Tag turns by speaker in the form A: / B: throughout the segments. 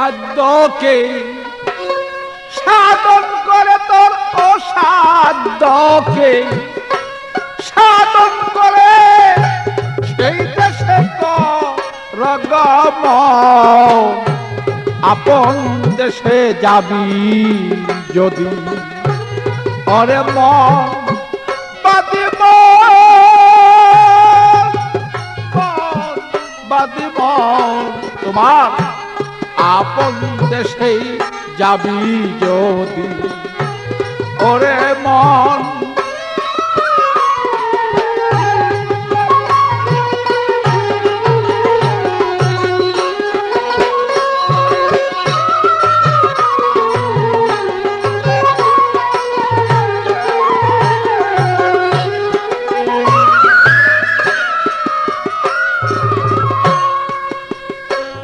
A: অসাধ্যকে সাধন করে, তোর অসাধ্যকে সাধন করে সেই দেশে রগম আপন দেশে যাবি যদি অরে মন বাদিব বাদিব তোমার আপন দেশে যাবি যদি ওরে মন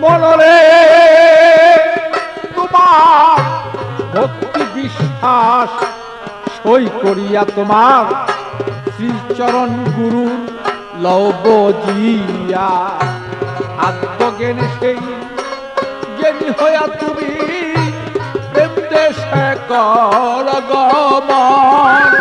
A: মনরে তোমার ভক্তি বিশ্বাস সই করিয়া তোমার শ্রীচরণ গুরু লবজিয়া আত্মজ্ঞানে সেই জ্ঞানী হইয়া তুমি প্রেম দেশে কর গমন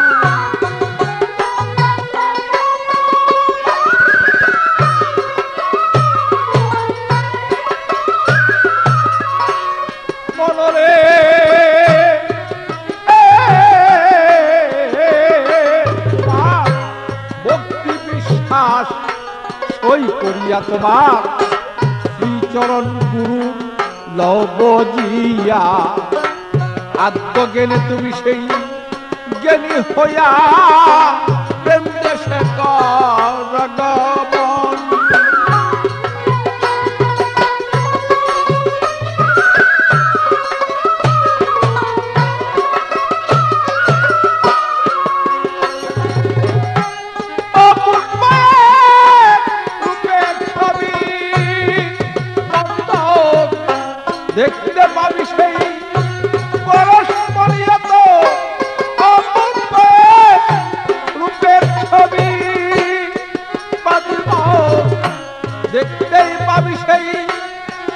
A: সই করিয়া তোমার শ্রীচরণ গুরু লবজিয়া আত্মজ্ঞানে তুমি সেই জ্ঞানী হইয়া প্রেম দেশে কর গমন দেখতে পাবি সেই পরস্পরিয়ত অপূর্ব রূপের ছবি দেখতেই পাবি সেই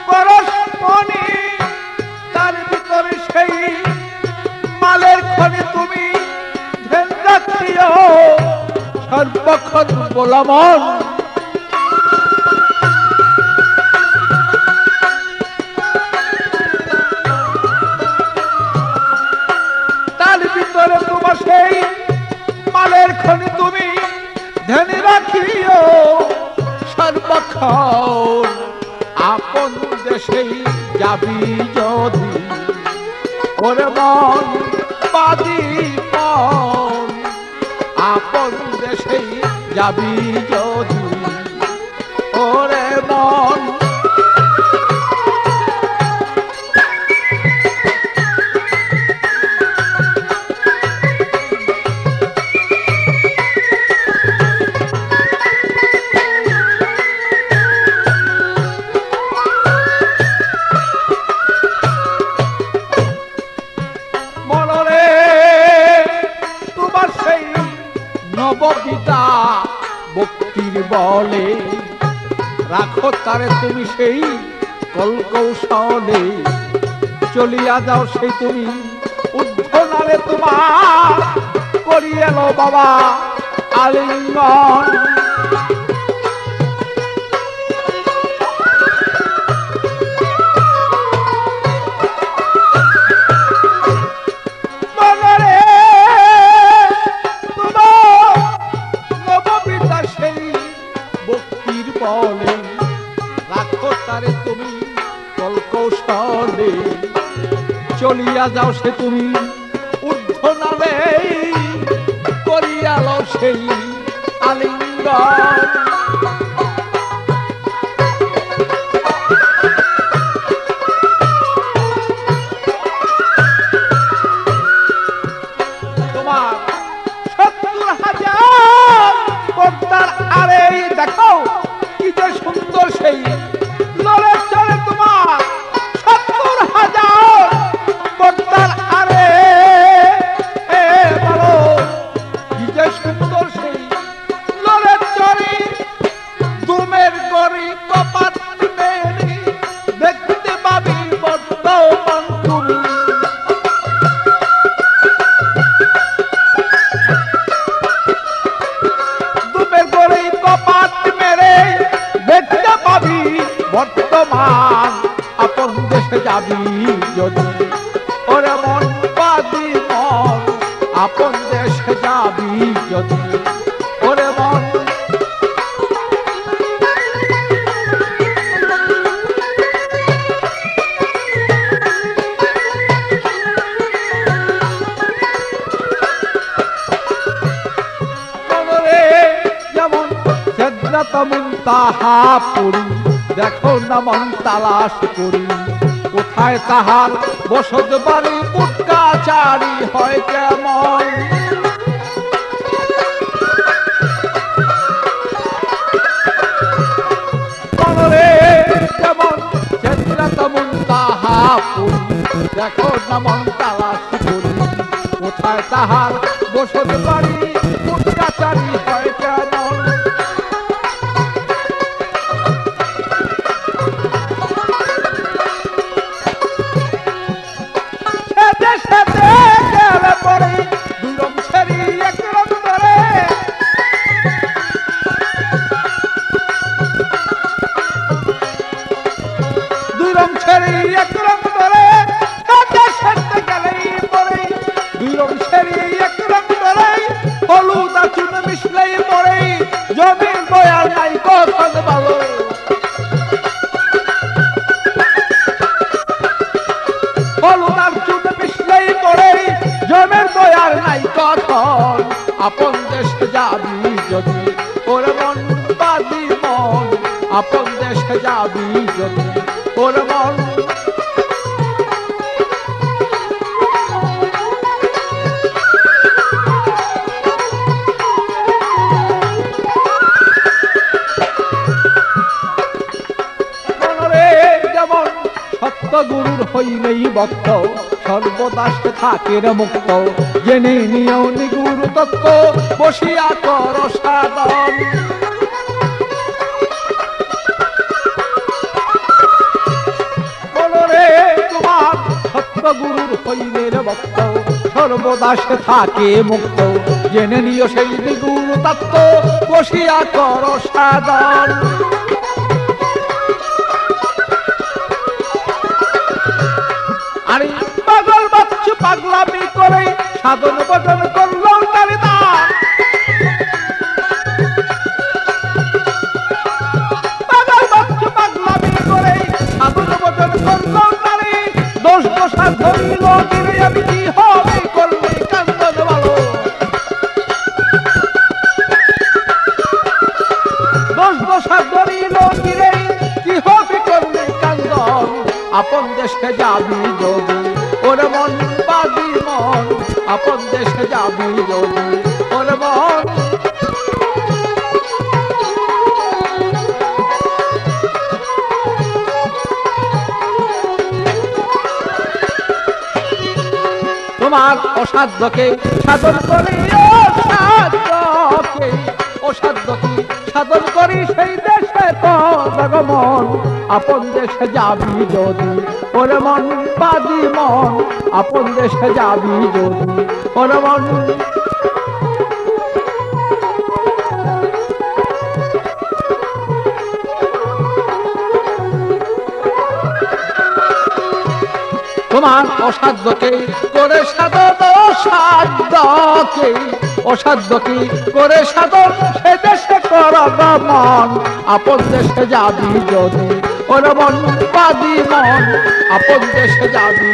A: পরস্পরি তার ভিতরে সেই মালের খনি তুমি ধ্যান রাখিও সর্বক্ষণ বলমন তোমার সেই মালের খনি তুমি ধ্যান রাখিও সর্বক্ষণ আপন দেশে যাবি যদি ওরে মন বাদিব আপন দেশে যাবি যদি ওরে মন নববিদা ভক্তির বলে রাখো তারে তুমি সেই কলকৌশলে চলিয়া যাও সেই তুমি উদ্ধনারে তোমার করিয়ে লো বাবা আলিঙ্গন রাখো তারে তুমি কলকৌশলে চলিয়া যাও সে তুমি ঊর্ধ্বনালে করিয়া লও সেই আলিঙ্গন তোমার ৭০,০০০ পদ্মার আরে দেখো কি যে সুন্দর সেই লড়ে চলে তোমার ৭০,০০০ পদ্মার আরে বলো কি যে সুন্দর সেই লড়ে চলে ওরে মন বাদি মন আপন দেশে যাবি যদি ওরে মন মুনতাহা পুরি দেখো না মন তালাশ করি কোথায় তাহার বসত বাড়ি পুটকাচারি হয় কেমন মনরে যেমন সেদ্রাত মুনতাহা পুরি দেখো না মন তালাশ করি কোথায় তাহার বসত বাড়ি পুটকাচারি হয় কেমন আপন দেশে যাবি যদি ওরে মন বাদি মন আপন দেশে যাবি যদি ওরে মন যেমন সত্য গুরুর হইলেই ভক্ত সর্বদাস থাকে মুক্ত জেনে নিও নিগুরু তত্ত্ব বসিয়া কর সাধন বলরে তোমার সত্য গুরুর হইলে ভক্ত সর্বদাস থাকে মুক্ত জেনে নিও সেই নিগুরু তত্ত্ব বসিয়া কর সাধন আরে পাগল বাচ্চু পাগলামি করে সাধন ভজন করলো তার দান পাগল বাচ্চু পাগলামি করে সাধন ভজন করলো তারে দোষ দোষা ধরিল গিরে আমি কি হবে করলে কান্দন ভালো দোষ দোষা ধরিল গিরে কি হবে করলে কান্দন আপন দেশে যাবি যদি ওরে মন বাদি মন আপন দেশে যাবি যদি ওরে মন তোমার অসাধ্যকে সাধন করি অসাধ্যকে সাধন করি সেই দেশে তো ভগবান আপন দেশে যাবি যদি ওরে মন বাদি মন আপন দেশে যাবি যদি ওরে মন তোমার অসাধ্যকে করে সাধন অসাধ্যকে করে সাধন সে দেশে কর মন আপন দেশে যাবি যদি ওরে মন বাদি মন আপন দেশে যাবি